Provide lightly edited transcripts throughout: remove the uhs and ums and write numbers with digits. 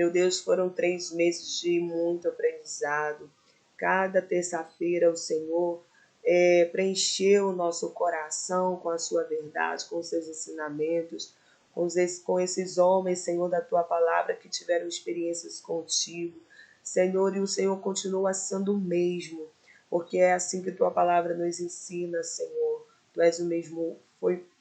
Meu Deus, foram 3 meses de muito aprendizado. Cada terça-feira o Senhor preencheu o nosso coração com a sua verdade, com os seus ensinamentos, com esses homens, Senhor, da tua palavra que tiveram experiências contigo. Senhor, e o Senhor continua sendo o mesmo, porque é assim que tua palavra nos ensina, Senhor. Tu és o mesmo,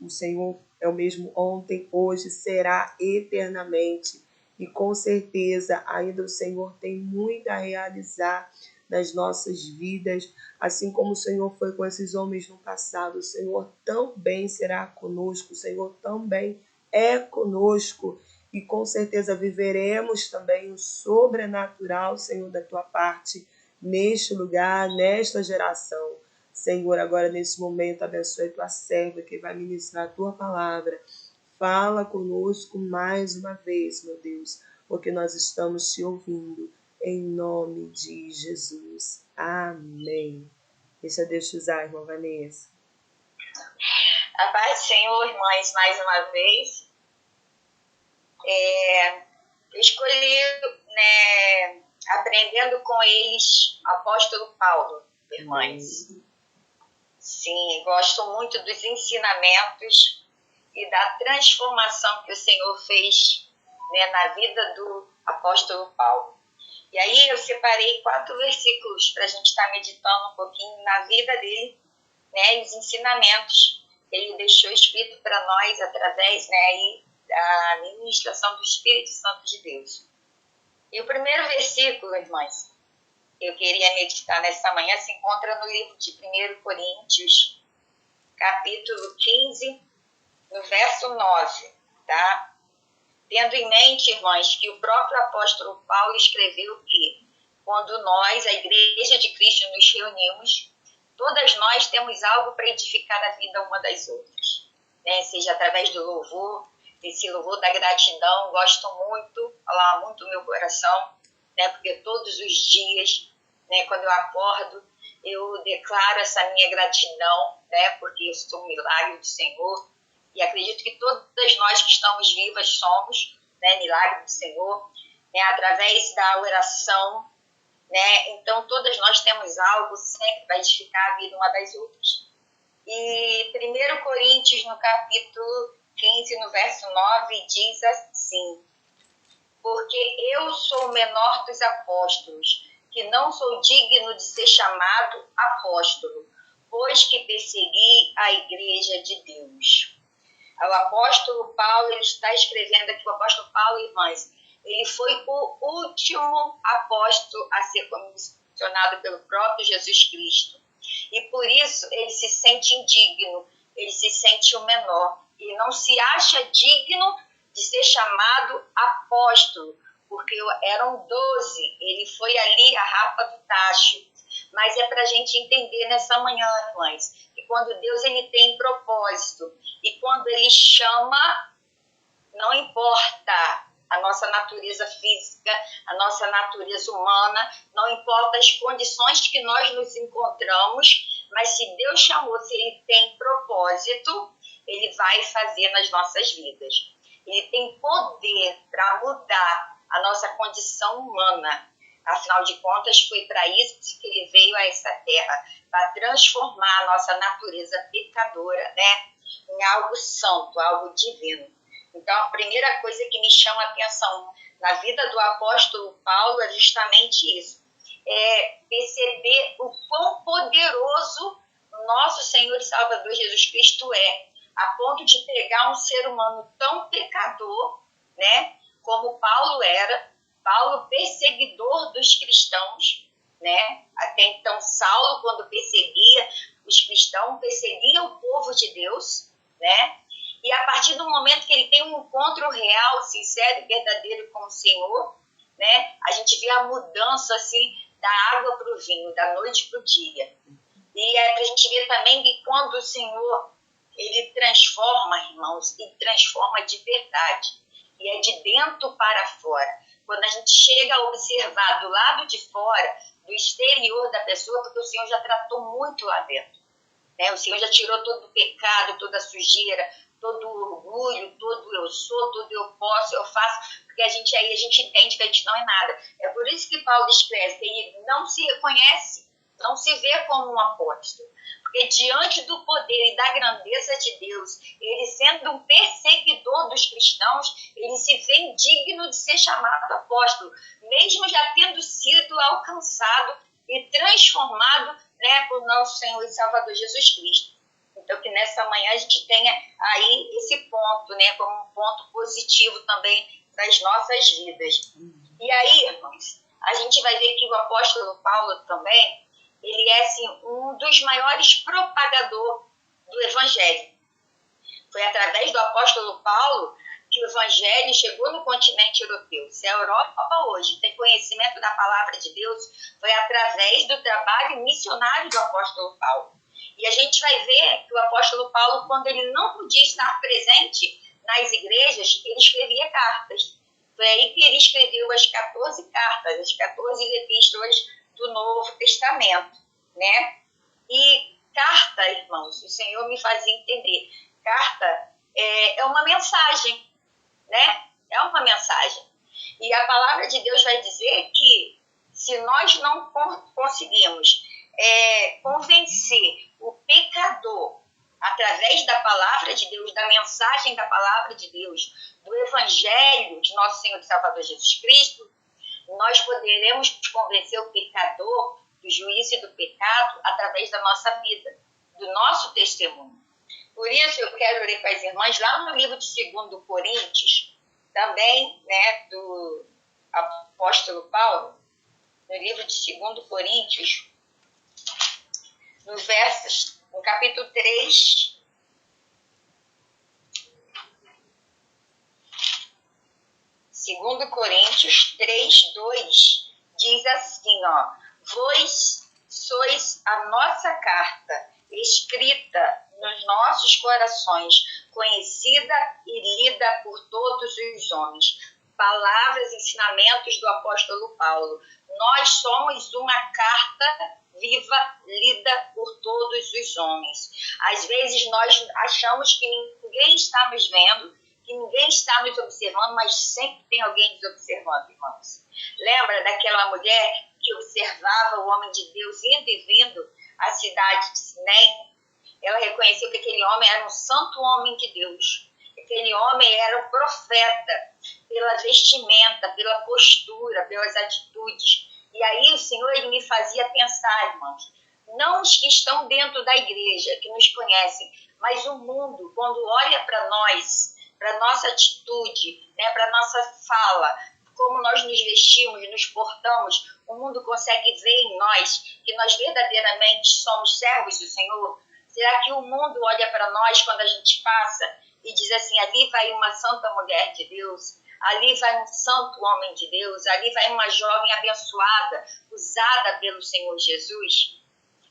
o Senhor é o mesmo ontem, hoje, será eternamente. E com certeza ainda o Senhor tem muito a realizar nas nossas vidas, assim como o Senhor foi com esses homens no passado. O Senhor também será conosco, o Senhor também é conosco. E com certeza viveremos também o sobrenatural, Senhor, da tua parte, neste lugar, nesta geração. Senhor, agora nesse momento, abençoe tua serva que vai ministrar a tua palavra. Fala conosco mais uma vez, meu Deus, porque nós estamos te ouvindo, em nome de Jesus. Amém. Deixa Deus te usar, irmã Vanessa. A paz do Senhor, irmãs, mais uma vez. Eu escolhi, aprendendo com eles, apóstolo Paulo, irmãs. Sim, gosto muito dos ensinamentos e da transformação que o Senhor fez, na vida do apóstolo Paulo. E aí eu separei 4 versículos para a gente estar meditando um pouquinho na vida dele, e os ensinamentos que ele deixou escrito para nós através da ministração do Espírito Santo de Deus. E o primeiro versículo, irmãs, que eu queria meditar nesta manhã, se encontra no livro de 1 Coríntios, capítulo 15, no verso 9, tá? Tendo em mente, irmãs, que o próprio apóstolo Paulo escreveu que, quando nós, a Igreja de Cristo, nos reunimos, todas nós temos algo para edificar a vida uma das outras, seja através do louvor, esse louvor da gratidão, gosto muito, falar muito no meu coração, porque todos os dias, quando eu acordo, eu declaro essa minha gratidão, porque eu sou um milagre do Senhor, e acredito que todas nós que estamos vivas somos, milagre do Senhor, através da oração, então todas nós temos algo sempre para edificar a vida uma das outras. E 1 Coríntios, no capítulo 15, no verso 9, diz assim: porque eu sou o menor dos apóstolos, que não sou digno de ser chamado apóstolo, pois que persegui a igreja de Deus. O apóstolo Paulo, ele está escrevendo aqui, o apóstolo Paulo, irmãs, ele foi o último apóstolo a ser comissionado pelo próprio Jesus Cristo. E por isso ele se sente indigno, ele se sente o menor. E não se acha digno de ser chamado apóstolo, porque eram 12, ele foi ali a rapa do tacho. Mas é para a gente entender nessa manhã, irmãs, que quando Deus ele tem propósito e quando ele chama, não importa a nossa natureza física, a nossa natureza humana, não importa as condições que nós nos encontramos, mas se Deus chamou, se ele tem propósito, ele vai fazer nas nossas vidas. Ele tem poder para mudar a nossa condição humana. Afinal de contas, foi para isso que ele veio a essa terra, para transformar a nossa natureza pecadora, em algo santo, algo divino. Então, a primeira coisa que me chama a atenção na vida do apóstolo Paulo é justamente isso. É perceber o quão poderoso o nosso Senhor e Salvador Jesus Cristo é, a ponto de pegar um ser humano tão pecador, como Paulo era, Paulo perseguidor dos cristãos, até então Saulo, quando perseguia os cristãos, perseguia o povo de Deus, e a partir do momento que ele tem um encontro real, sincero e verdadeiro com o Senhor, a gente vê a mudança assim, da água para o vinho, da noite para o dia. E a gente vê também que quando o Senhor ele transforma, irmãos, e transforma de verdade, e é de dentro para fora. Quando a gente chega a observar do lado de fora, do exterior da pessoa, porque o Senhor já tratou muito lá dentro. O Senhor já tirou todo o pecado, toda a sujeira, todo orgulho, todo eu sou, todo eu posso, eu faço, porque a gente entende que a gente não é nada. É por isso que Paulo escreve que ele não se reconhece, não se vê como um apóstolo. Porque diante do poder e da grandeza de Deus, ele sendo um perseguidor dos cristãos, ele se vê digno de ser chamado apóstolo, mesmo já tendo sido alcançado e transformado, né, por nosso Senhor e Salvador Jesus Cristo. Então, que nessa manhã a gente tenha aí esse ponto, né, como um ponto positivo também das nossas vidas. E aí, irmãos, a gente vai ver que o apóstolo Paulo também, ele é, assim, um dos maiores propagadores do Evangelho. Foi através do apóstolo Paulo que o Evangelho chegou no continente europeu. Se a Europa hoje tem conhecimento da palavra de Deus, foi através do trabalho missionário do apóstolo Paulo. E a gente vai ver que o apóstolo Paulo, quando ele não podia estar presente nas igrejas, ele escrevia cartas. Foi aí que ele escreveu as 14 cartas, as 14 epístolas do Novo Testamento, né? E carta, irmãos, o Senhor me fazia entender, carta é uma mensagem, né? É uma mensagem. E a palavra de Deus vai dizer que se nós não conseguimos convencer o pecador através da palavra de Deus, da mensagem da palavra de Deus, do Evangelho de nosso Senhor e Salvador Jesus Cristo, nós poderemos convencer o pecador do juízo e do pecado através da nossa vida, do nosso testemunho. Por isso eu quero ler para as irmãs, lá no livro de 2 Coríntios, também, né, do apóstolo Paulo, no livro de 2 Coríntios, no capítulo 3, Segundo Coríntios 3, 2, diz assim, ó, vós sois a nossa carta, escrita nos nossos corações, conhecida e lida por todos os homens. Palavras e ensinamentos do apóstolo Paulo. Nós somos uma carta viva, lida por todos os homens. Às vezes nós achamos que ninguém está nos vendo, que ninguém está nos observando, mas sempre tem alguém nos observando, irmãos. Lembra daquela mulher que observava o homem de Deus indo e vindo à cidade de Sinem? Ela reconheceu que aquele homem era um santo homem de Deus. Aquele homem era um profeta pela vestimenta, pela postura, pelas atitudes. E aí o Senhor ele me fazia pensar, irmãos, não os que estão dentro da igreja, que nos conhecem, mas o mundo, quando olha para nós, para a nossa atitude, né, para a nossa fala, como nós nos vestimos, nos portamos, o mundo consegue ver em nós que nós verdadeiramente somos servos do Senhor? Será que o mundo olha para nós quando a gente passa e diz assim, ali vai uma santa mulher de Deus, ali vai um santo homem de Deus, ali vai uma jovem abençoada, usada pelo Senhor Jesus?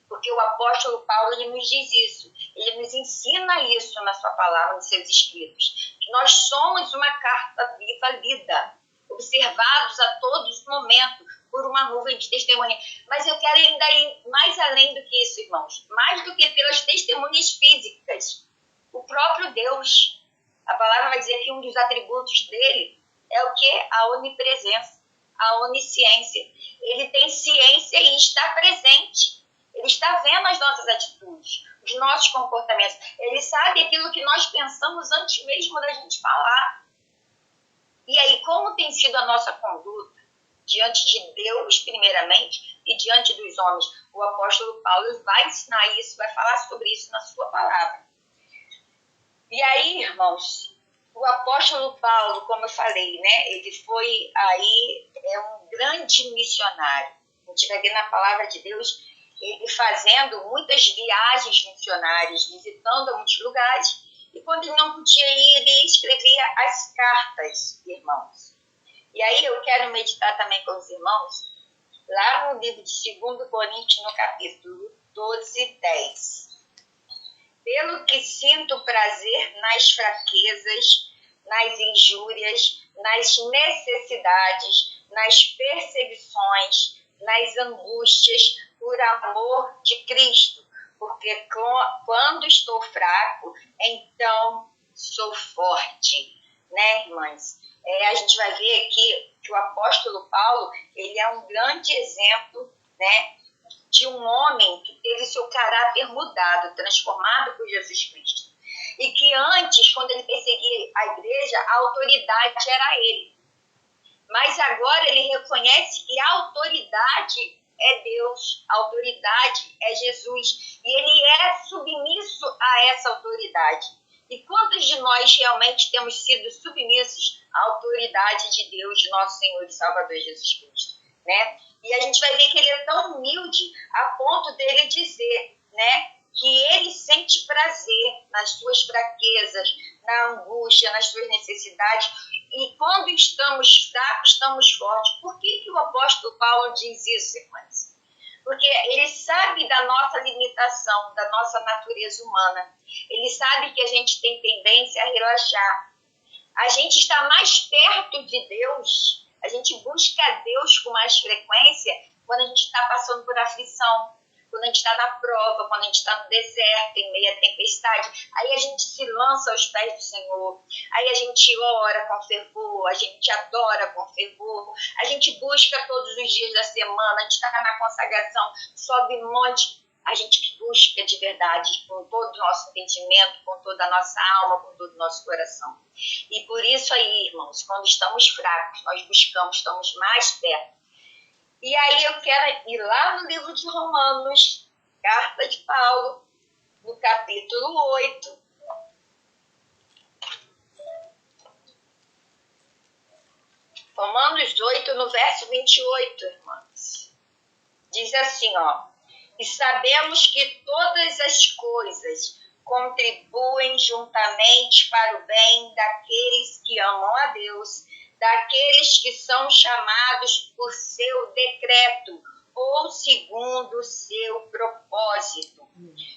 Porque o apóstolo Paulo ele nos diz isso, ele nos ensina isso na sua palavra, nos seus escritos, que nós somos uma carta viva lida, observados a todos os momentos por uma nuvem de testemunha. Mas eu quero ainda ir mais além do que isso, irmãos, mais do que pelas testemunhas físicas, o próprio Deus. A palavra vai dizer que um dos atributos dele é o quê? A onipresença, a onisciência. Ele tem ciência e está presente. Ele está vendo as nossas atitudes, os nossos comportamentos. Ele sabe aquilo que nós pensamos antes mesmo da gente falar. E aí, como tem sido a nossa conduta diante de Deus, primeiramente, e diante dos homens? O apóstolo Paulo vai ensinar isso, vai falar sobre isso na sua palavra. E aí, irmãos, o apóstolo Paulo, como eu falei, né, ele foi aí um grande missionário. A gente vai ver na palavra de Deus ele fazendo muitas viagens missionárias, visitando muitos lugares, e quando ele não podia ir, ele escrevia as cartas, irmãos. E aí eu quero meditar também com os irmãos, lá no livro de 2 Coríntios, no capítulo 12, 10. Pelo que sinto prazer nas fraquezas, nas injúrias, nas necessidades, nas perseguições, nas angústias, por amor de Cristo, porque quando estou fraco, então sou forte, né, irmãs? A gente vai ver aqui que o apóstolo Paulo, ele é um grande exemplo, né, de um homem que teve seu caráter mudado, transformado por Jesus Cristo. E que antes, quando ele perseguia a igreja, a autoridade era ele. Mas agora ele reconhece que a autoridade é Deus, a autoridade é Jesus. E ele é submisso a essa autoridade. E quantos de nós realmente temos sido submissos à autoridade de Deus, de nosso Senhor e Salvador Jesus Cristo, né? E a gente vai ver que ele é tão humilde a ponto dele dizer, né, que ele sente prazer nas suas fraquezas, na angústia, nas suas necessidades. E quando estamos fracos, estamos fortes. Por que o apóstolo Paulo diz isso, irmãs? Porque ele sabe da nossa limitação, da nossa natureza humana. Ele sabe que a gente tem tendência a relaxar. A gente está mais perto de Deus, a gente busca Deus com mais frequência quando a gente está passando por aflição, quando a gente está na prova, quando a gente está no deserto, em meio à tempestade. Aí a gente se lança aos pés do Senhor, aí a gente ora com fervor, a gente adora com fervor, a gente busca todos os dias da semana, a gente está na consagração, sobe monte. A gente busca de verdade, com todo o nosso entendimento, com toda a nossa alma, com todo o nosso coração. E por isso aí, irmãos, quando estamos fracos, nós buscamos, estamos mais perto. E aí eu quero ir lá no livro de Romanos, carta de Paulo, no capítulo 8. Romanos 8, no verso 28, irmãos. Diz assim, ó. E sabemos que todas as coisas contribuem juntamente para o bem daqueles que amam a Deus, daqueles que são chamados por seu decreto ou segundo o seu propósito.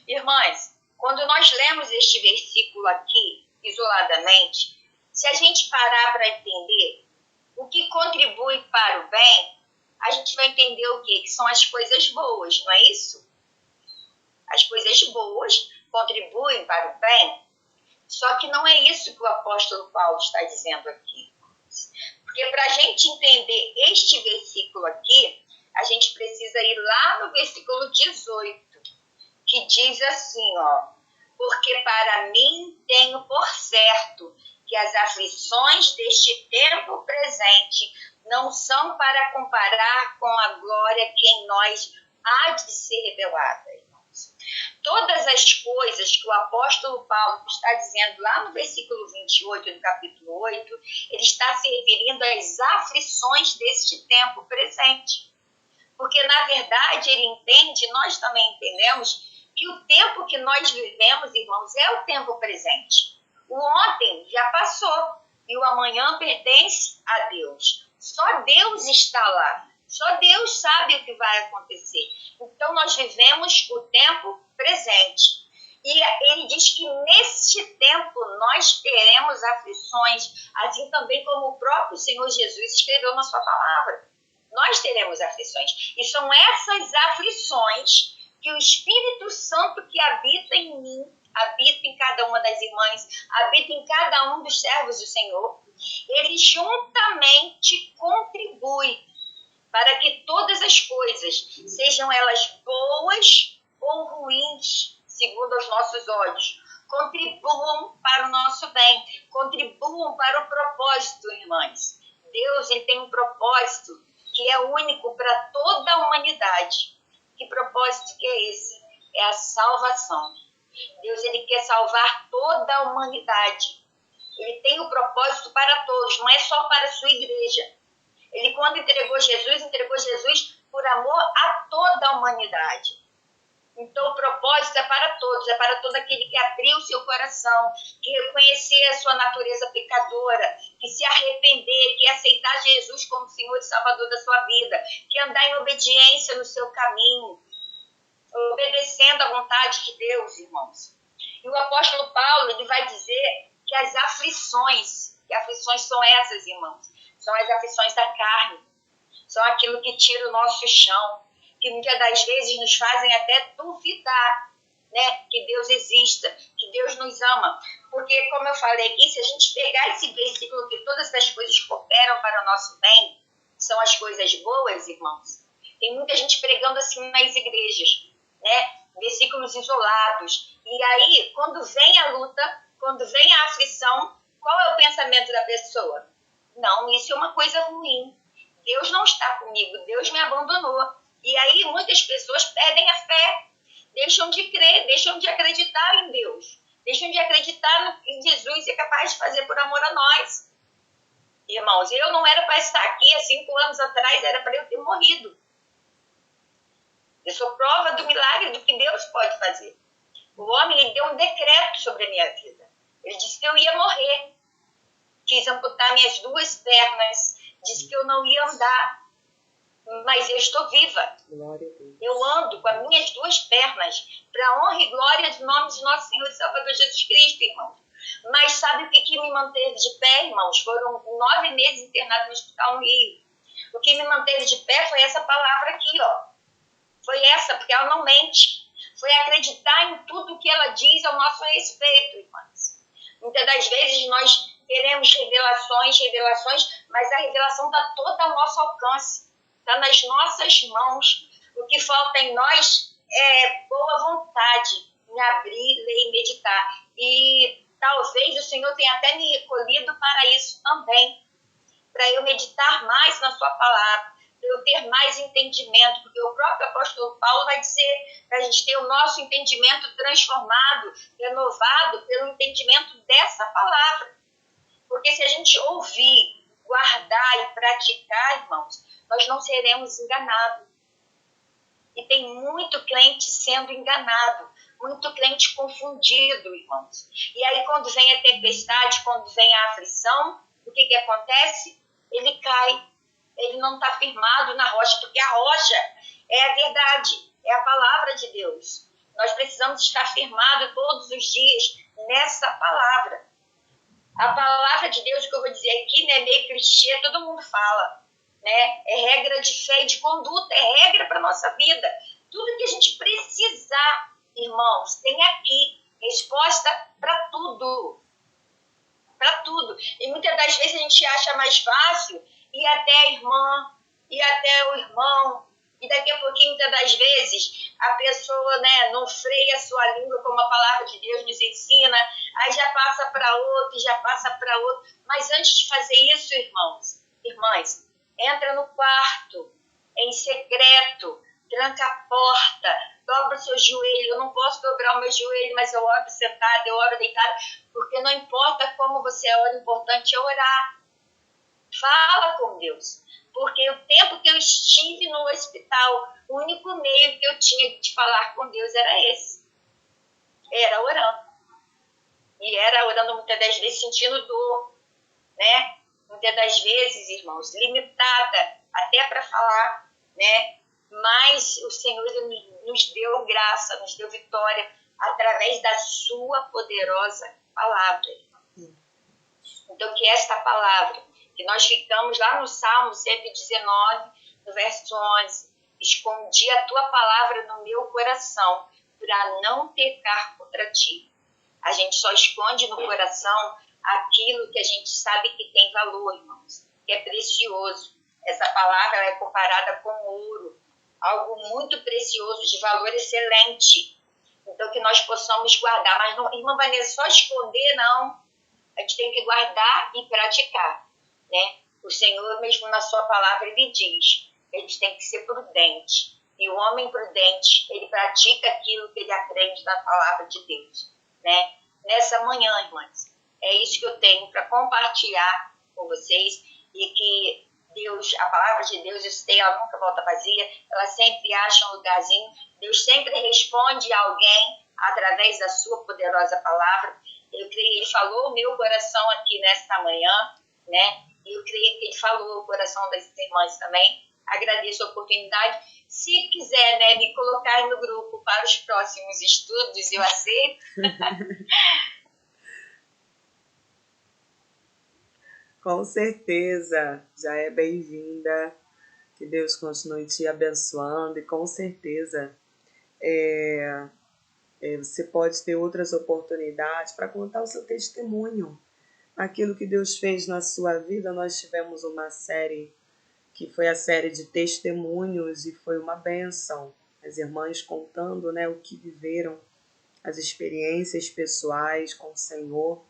Irmãs, quando nós lemos este versículo aqui, isoladamente, se a gente parar para entender o que contribui para o bem, a gente vai entender o quê? Que são as coisas boas, não é isso? As coisas boas contribuem para o bem. Só que não é isso que o apóstolo Paulo está dizendo aqui. Porque para a gente entender este versículo aqui, a gente precisa ir lá no versículo 18, que diz assim, ó. Porque para mim tenho por certo que as aflições deste tempo presente não são para comparar com a glória que em nós há de ser revelada, irmãos. Todas as coisas que o apóstolo Paulo está dizendo lá no versículo 28 do capítulo 8, ele está se referindo às aflições deste tempo presente. Porque, na verdade, ele entende, nós também entendemos, que o tempo que nós vivemos, irmãos, é o tempo presente. O ontem já passou e o amanhã pertence a Deus. Só Deus está lá. Só Deus sabe o que vai acontecer. Então, nós vivemos o tempo presente. E ele diz que neste tempo nós teremos aflições, assim também como o próprio Senhor Jesus escreveu na sua palavra. Nós teremos aflições. E são essas aflições que o Espírito Santo que habita em mim, habita em cada uma das irmãs, habita em cada um dos servos do Senhor, ele juntamente contribui para que todas as coisas, sejam elas boas ou ruins, segundo os nossos olhos, contribuam para o nosso bem, contribuam para o propósito, irmãs. Deus, ele tem um propósito que é único para toda a humanidade. Que propósito que é esse? É a salvação. Deus, ele quer salvar toda a humanidade. Ele tem um propósito para todos, não é só para a sua igreja. Ele, quando entregou Jesus por amor a toda a humanidade. Então, o propósito é para todos, é para todo aquele que abriu o seu coração, que reconhecer a sua natureza pecadora, que se arrepender, que aceitar Jesus como Senhor e Salvador da sua vida, que andar em obediência no seu caminho, obedecendo à vontade de Deus, irmãos. E o apóstolo Paulo, ele vai dizer que as aflições, que aflições são essas, irmãos, são as aflições da carne, são aquilo que tira o nosso chão, que muitas das vezes nos fazem até duvidar, né, que Deus exista, que Deus nos ama. Porque, como eu falei aqui, se a gente pegar esse versículo que todas as coisas cooperam para o nosso bem, são as coisas boas, irmãos. Tem muita gente pregando assim nas igrejas, né? Versículos isolados. E aí, quando vem a luta, quando vem a aflição, qual é o pensamento da pessoa? Não, isso é uma coisa ruim. Deus não está comigo, Deus me abandonou. E aí muitas pessoas perdem a fé, deixam de crer, deixam de acreditar em Deus, deixam de acreditar no que Jesus é capaz de fazer por amor a nós. Irmãos, eu não era para estar aqui há 5 anos atrás, era para eu ter morrido. Eu sou prova do milagre do que Deus pode fazer. O homem, ele deu um decreto sobre a minha vida. Ele disse que eu ia morrer. Quis amputar minhas 2 pernas. Disse que eu não ia andar. Mas eu estou viva. Eu ando com as minhas 2 pernas para a honra e glória do nome de nosso Senhor e Salvador Jesus Cristo, irmãos. Mas sabe o que me manteve de pé, irmãos? Foram 9 meses internado no hospital no Rio. O que me manteve de pé foi essa palavra aqui, ó. Foi essa, porque ela não mente. Foi acreditar em tudo que ela diz ao nosso respeito, irmãos. Muitas das vezes nós queremos revelações, mas a revelação está toda ao nosso alcance. Está nas nossas mãos. O que falta em nós é boa vontade em abrir, ler e meditar. E talvez o Senhor tenha até me recolhido para isso também. Para eu meditar mais na sua palavra. Para eu ter mais entendimento, porque o próprio apóstolo Paulo vai dizer para a gente ter o nosso entendimento transformado, renovado pelo entendimento dessa palavra. Porque se a gente ouvir, guardar e praticar, irmãos, nós não seremos enganados. E tem muito crente sendo enganado, muito crente confundido, irmãos. E aí quando vem a tempestade, quando vem a aflição, o que acontece? Ele cai. Ele não está firmado na rocha, porque a rocha é a verdade, é a palavra de Deus. Nós precisamos estar firmados todos os dias nessa palavra. A palavra de Deus, que eu vou dizer aqui, né, meio clichê, todo mundo fala, né? É regra de fé e de conduta, é regra para a nossa vida. Tudo que a gente precisar, irmãos, tem aqui resposta para tudo. Para tudo. E muitas das vezes a gente acha mais fácil ir até a irmã, ir até o irmão, e daqui a pouquinho, muitas das vezes, a pessoa, né, não freia a sua língua como a palavra de Deus nos ensina, aí já passa para outro, já passa para outro. Mas antes de fazer isso, irmãos, irmãs, entra no quarto, em secreto, tranca a porta, dobra o seu joelho. Eu não posso dobrar o meu joelho, mas eu oro sentada, eu oro deitada, porque não importa como você ora, o importante é orar. Fala com Deus, porque o tempo que eu estive no hospital, o único meio que eu tinha de falar com Deus era esse, era orando. E era orando muitas das vezes sentindo dor, né? Muitas das vezes, irmãos, limitada até para falar, né? Mas o Senhor nos deu graça, nos deu vitória através da sua poderosa palavra. Então, que esta palavra, que nós ficamos lá no Salmo 119, no verso 11, escondi a tua palavra no meu coração para não pecar contra ti. A gente só esconde no coração aquilo que a gente sabe que tem valor, irmãos, que é precioso. Essa palavra é comparada com ouro, algo muito precioso, de valor excelente. Então, que nós possamos guardar. Mas, não, irmã Vanessa, só esconder, não. A gente tem que guardar e praticar, né? O Senhor mesmo na sua palavra, ele diz, a gente tem que ser prudente. E o homem prudente, ele pratica aquilo que ele aprende na palavra de Deus, né? Nessa manhã, irmãs, é isso que eu tenho para compartilhar com vocês, e que Deus, a palavra de Deus, eu citei, ela nunca volta vazia, ela sempre acha um lugarzinho, Deus sempre responde a alguém através da sua poderosa palavra. Eu creio que ele falou o meu coração aqui nesta manhã, né? E eu creio que ele falou o coração das irmãs também. Agradeço a oportunidade. Se quiser, né, me colocar no grupo para os próximos estudos, eu aceito. Com certeza, já é bem-vinda. Que Deus continue te abençoando e com certeza Você pode ter outras oportunidades para contar o seu testemunho. Aquilo que Deus fez na sua vida. Nós tivemos uma série que foi a série de testemunhos e foi uma bênção. As irmãs contando, né, o que viveram, as experiências pessoais com o Senhor,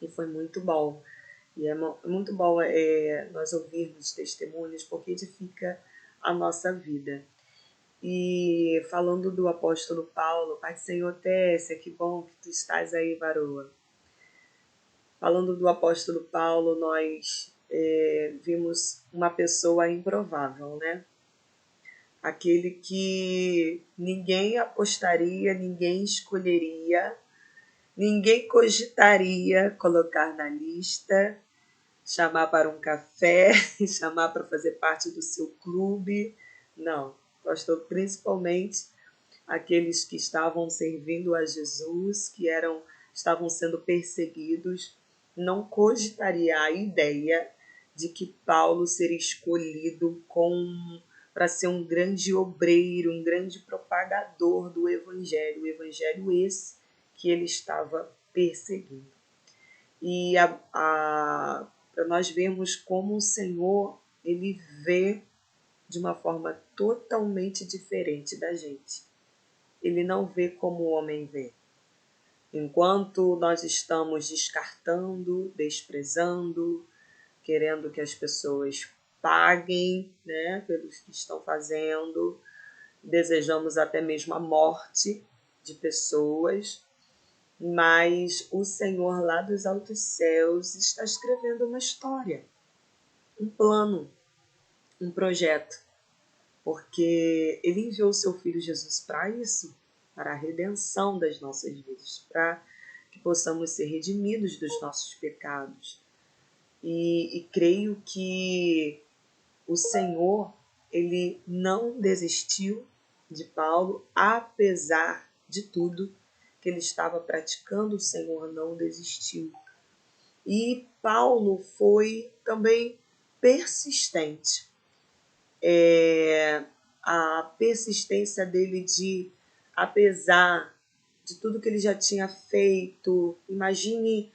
e foi muito bom. E é muito bom nós ouvirmos testemunhos, porque edifica a nossa vida. E falando do apóstolo Paulo, Pai do Senhor Tessia, que bom que tu estás aí, varoa. Falando do apóstolo Paulo, nós vimos uma pessoa improvável, né? Aquele que ninguém apostaria, ninguém escolheria, ninguém cogitaria colocar na lista, chamar para um café, chamar para fazer parte do seu clube. Não, gostou principalmente aqueles que estavam servindo a Jesus, que estavam sendo perseguidos, não cogitaria a ideia de que Paulo seria escolhido para ser um grande obreiro, um grande propagador do Evangelho, o Evangelho esse que ele estava perseguindo. E para nós vermos como o Senhor, ele vê de uma forma totalmente diferente da gente. Ele não vê como o homem vê. Enquanto nós estamos descartando, desprezando, querendo que as pessoas paguem, né, pelos que estão fazendo, desejamos até mesmo a morte de pessoas, mas o Senhor lá dos altos céus está escrevendo uma história, um plano, um projeto, porque Ele enviou o seu Filho Jesus para isso, para a redenção das nossas vidas, para que possamos ser redimidos dos nossos pecados. E creio que o Senhor, ele não desistiu de Paulo, apesar de tudo que ele estava praticando, o Senhor não desistiu. E Paulo foi também persistente. A persistência dele de, apesar de tudo que ele já tinha feito, imagine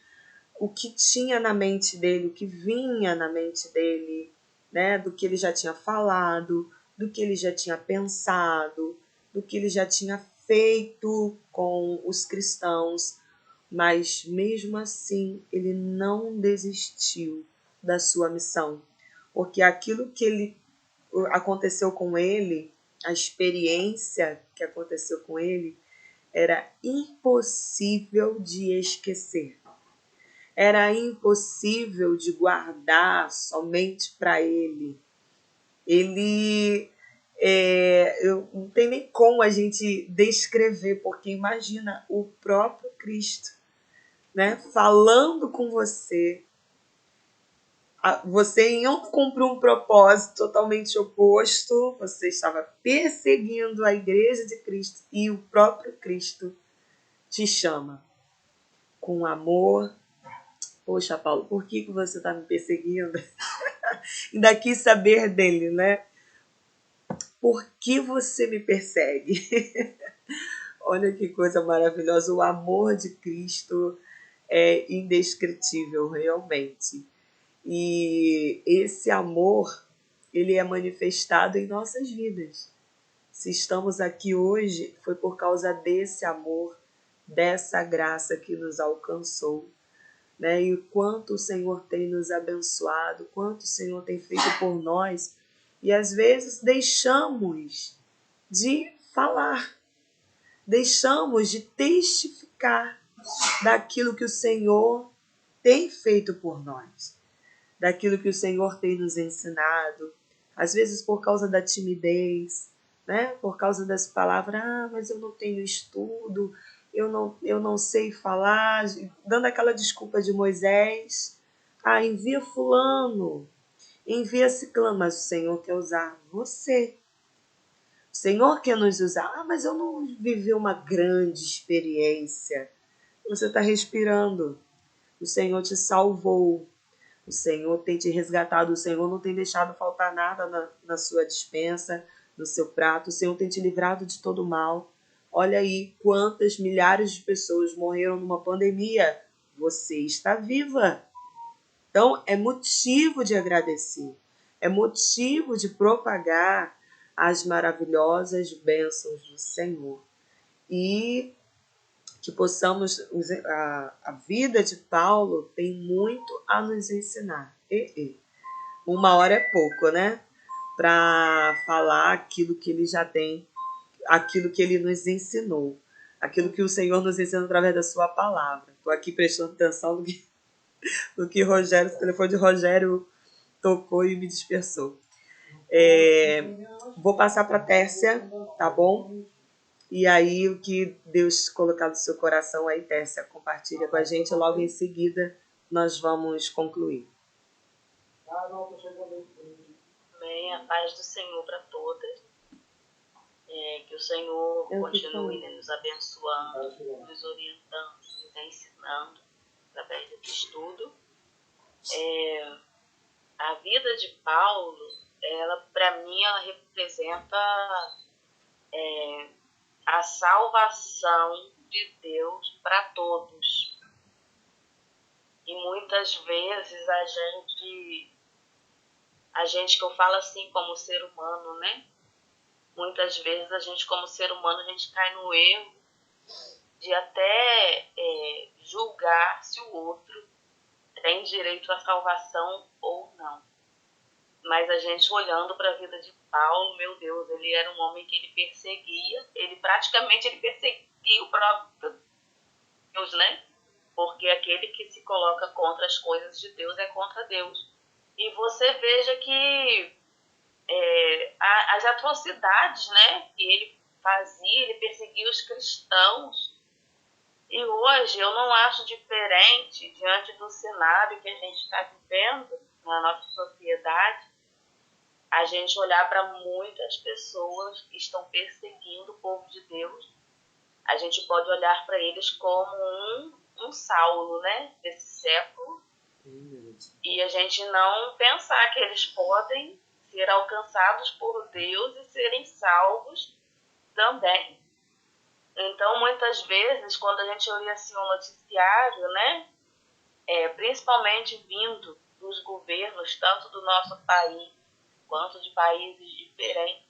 o que tinha na mente dele, o que vinha na mente dele, né, do que ele já tinha falado, do que ele já tinha pensado, do que ele já tinha feito com os cristãos, mas mesmo assim ele não desistiu da sua missão, porque aquilo que aconteceu com ele, a experiência que aconteceu com ele, era impossível de esquecer. Era impossível de guardar somente para ele. Não tem nem como a gente descrever, porque imagina o próprio Cristo, né, falando com você, você indo cumprir um propósito totalmente oposto, você estava perseguindo a igreja de Cristo e o próprio Cristo te chama com amor. Poxa, Paulo, por que você está me perseguindo? Ainda quis saber dele, né? Por que você me persegue? Olha que coisa maravilhosa. O amor de Cristo é indescritível, realmente. E esse amor, ele é manifestado em nossas vidas. Se estamos aqui hoje, foi por causa desse amor, dessa graça que nos alcançou. Né? E o quanto o Senhor tem nos abençoado, quanto o Senhor tem feito por nós. E às vezes deixamos de falar, deixamos de testificar daquilo que o Senhor tem feito por nós, daquilo que o Senhor tem nos ensinado, às vezes por causa da timidez, né? Por causa das palavras, mas eu não tenho estudo, eu não sei falar, dando aquela desculpa de Moisés, envia fulano, envia ciclano, mas o Senhor quer usar você. O Senhor quer nos usar, mas eu não vivi uma grande experiência. Você está respirando, o Senhor te salvou, o Senhor tem te resgatado, o Senhor não tem deixado faltar nada na sua despensa, no seu prato, o Senhor tem te livrado de todo mal. Olha aí quantas milhares de pessoas morreram numa pandemia. Você está viva. Então, é motivo de agradecer. É motivo de propagar as maravilhosas bênçãos do Senhor. E que possamos, a vida de Paulo tem muito a nos ensinar. Uma hora é pouco, né? Para falar aquilo que ele já tem, aquilo que ele nos ensinou, aquilo que o Senhor nos ensina através da sua palavra. Estou aqui prestando atenção no que Rogério, o telefone de Rogério tocou e me dispersou. Vou passar para a Tércia, tá bom? E aí, o que Deus colocar no seu coração aí, Tércia, compartilha com a gente. Logo em seguida, nós vamos concluir. Amém. A paz do Senhor para todas. Que o Senhor continue nos abençoando, nos orientando, nos ensinando através desse estudo. A vida de Paulo, ela, para mim, ela representa a salvação de Deus para todos. E muitas vezes a gente que eu falo assim como ser humano, né? Muitas vezes a gente como ser humano, a gente cai no erro de até julgar se o outro tem direito à salvação ou não. Mas a gente olhando para a vida de Paulo, meu Deus, ele era um homem que ele perseguia, ele perseguia o próprio Deus, né? Porque aquele que se coloca contra as coisas de Deus é contra Deus. E você veja que as atrocidades, né, que ele fazia, ele perseguia os cristãos. E hoje eu não acho diferente, diante do cenário que a gente está vivendo na nossa sociedade, a gente olhar para muitas pessoas que estão perseguindo o povo de Deus. A gente pode olhar para eles como um Saulo, né, desse século, e a gente não pensar que eles podem ser alcançados por Deus e serem salvos também. Então, muitas vezes, quando a gente olha assim um noticiário, né, principalmente vindo dos governos, tanto do nosso país quanto de países diferentes,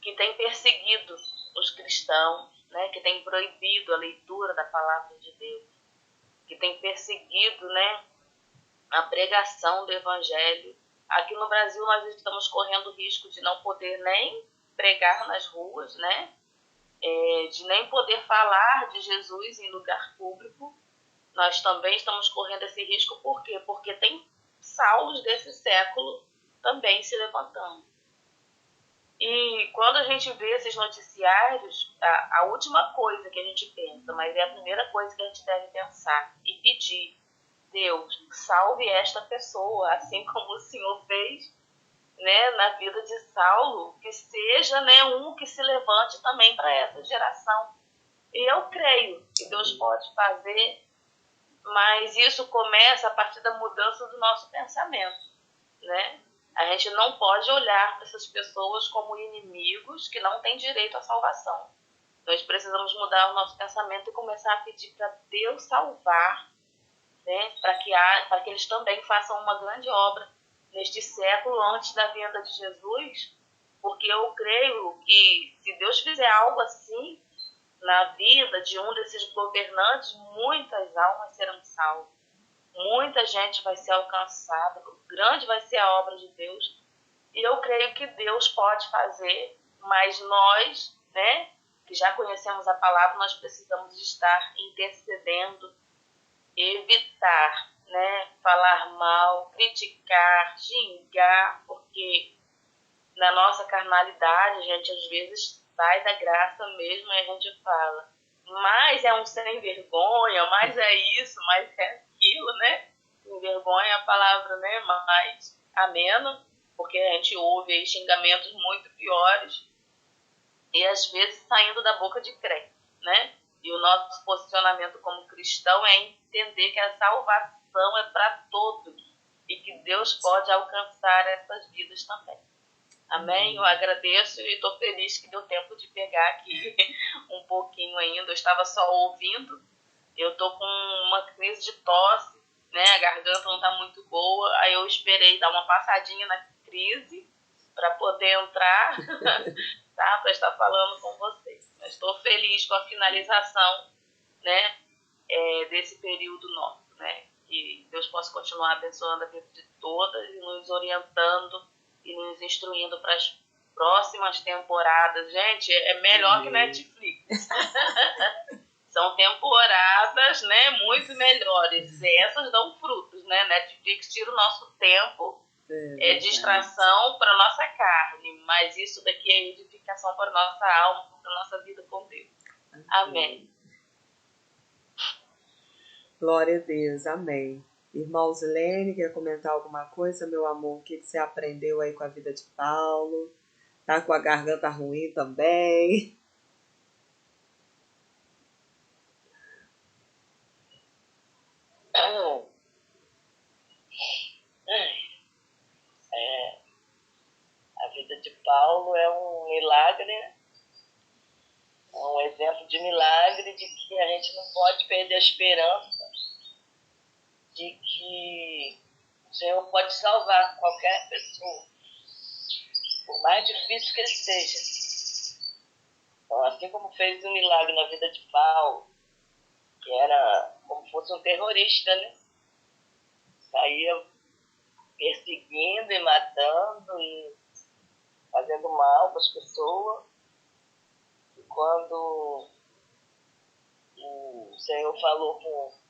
que tem perseguido os cristãos, né, que tem proibido a leitura da palavra de Deus, que tem perseguido, né, a pregação do evangelho. Aqui no Brasil nós estamos correndo o risco de não poder nem pregar nas ruas, né, de nem poder falar de Jesus em lugar público. Nós também estamos correndo esse risco. Por quê? Porque tem Saulos desse século também se levantando. E quando a gente vê esses noticiários, a última coisa que a gente pensa, mas é a primeira coisa que a gente deve pensar e pedir: Deus, salve esta pessoa, assim como o Senhor fez, né, na vida de Saulo, que seja, né, um que se levante também para essa geração. E eu creio que Deus pode fazer, mas isso começa a partir da mudança do nosso pensamento, né? A gente não pode olhar para essas pessoas como inimigos que não têm direito à salvação. Nós precisamos mudar o nosso pensamento e começar a pedir para Deus salvar, né? Para que eles também façam uma grande obra neste século antes da vinda de Jesus, porque eu creio que se Deus fizer algo assim na vida de um desses governantes, muitas almas serão salvas, muita gente vai ser alcançada, grande vai ser a obra de Deus, e eu creio que Deus pode fazer, mas nós, né, que já conhecemos a palavra, nós precisamos estar intercedendo, evitar, né, falar mal, criticar, xingar, porque na nossa carnalidade a gente às vezes sai da graça mesmo e a gente fala, mas é um sem vergonha, mas é isso, mas é aquilo, né? Sem vergonha é a palavra, né, mais amena, porque a gente ouve aí xingamentos muito piores e às vezes saindo da boca de crente, né? E o nosso posicionamento como cristão é entender que a salvação é para todos e que Deus pode alcançar essas vidas também. Amém? Eu agradeço e estou feliz que deu tempo de pegar aqui um pouquinho ainda. Eu estava só ouvindo. Eu estou com uma crise de tosse, né? A garganta não está muito boa. Aí eu esperei dar uma passadinha na crise para poder entrar, tá? Para estar falando com vocês. Mas estou feliz com a finalização, né? Desse período nosso, né? Que Deus possa continuar abençoando a vida de todas e nos orientando e nos instruindo para as próximas temporadas. Gente, é melhor que Netflix. São temporadas, né, muito melhores. Essas dão frutos, né? Netflix tira o nosso tempo, é distração para nossa carne, mas isso daqui é edificação para nossa alma, para nossa vida com Deus. Amém. Glória a Deus, amém. Irmão Zilene, quer comentar alguma coisa, meu amor? O que você aprendeu aí com a vida de Paulo? Tá com a garganta ruim também? A vida de Paulo é um milagre, é um exemplo de milagre, de que a gente não pode perder a esperança de que o Senhor pode salvar qualquer pessoa, por mais difícil que ele seja. Então, assim como fez um milagre na vida de Paulo, que era como se fosse um terrorista, né? Saía perseguindo e matando e fazendo mal para as pessoas. E quando o Senhor falou com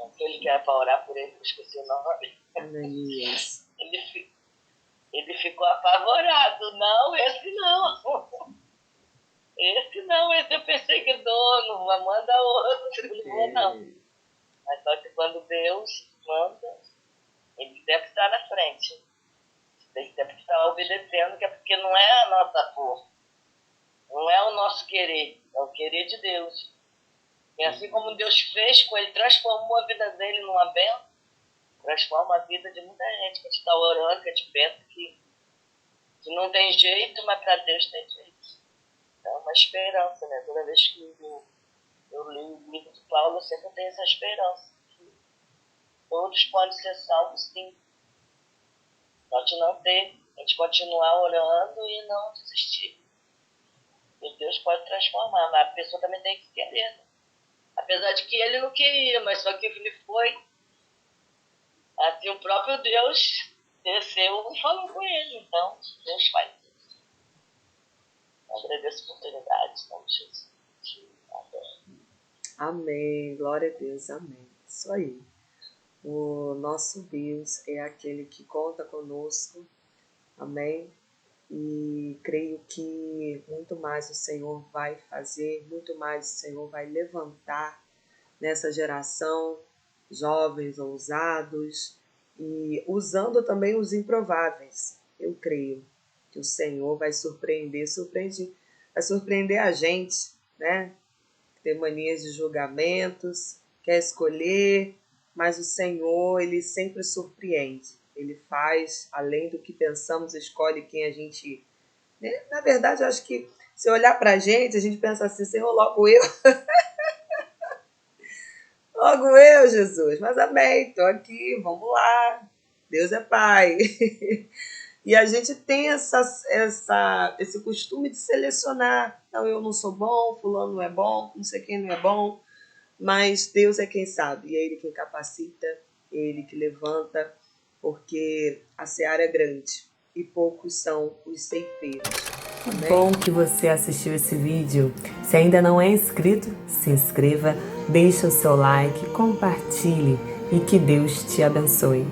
aquele que era para orar por ele, que eu esqueci o nome, ele ficou apavorado. Não, esse não. Esse não, esse é perseguidor, não manda outro, não. Mas só que quando Deus manda, ele sempre está na frente. Ele sempre está obedecendo, que é porque não é a nossa força, não é o nosso querer, é o querer de Deus. E assim como Deus fez com ele, transformou a vida dele numa bênção, transforma a vida de muita gente que está orando, que a gente pensa que não tem jeito, mas para Deus tem jeito. É uma esperança, né? Toda vez que eu li o livro de Paulo, eu sempre tenho essa esperança. Que todos podem ser salvos, sim. Pode não ter, a gente continuar orando e não desistir. E Deus pode transformar, mas a pessoa também tem que querer. Né? Apesar de que ele não queria, mas só que ele foi. Assim, o próprio Deus desceu e falou com ele. Então, Deus faz isso. Eu agradeço a oportunidade, em nome de Jesus. Amém, glória a Deus, amém. Isso aí. O nosso Deus é aquele que conta conosco, amém? E creio que muito mais o Senhor vai fazer, muito mais o Senhor vai levantar nessa geração, jovens, ousados, e usando também os improváveis. Eu creio que o Senhor vai vai surpreender a gente, né? Tem manias de julgamentos, quer escolher, mas o Senhor, Ele sempre surpreende. Ele faz além do que pensamos, escolhe quem a gente... Né? Na verdade, eu acho que se olhar para a gente pensa assim, Senhor, logo eu. Logo eu, Jesus. Mas amém, estou aqui, vamos lá. Deus é Pai. E a gente tem esse costume de selecionar. Não, eu não sou bom, fulano não é bom, não sei quem não é bom. Mas Deus é quem sabe. E é Ele quem capacita, é Ele que levanta, porque a seara é grande e poucos são os ceifeiros. Que bom que você assistiu esse vídeo. Se ainda não é inscrito, se inscreva, deixa o seu like, compartilhe e que Deus te abençoe.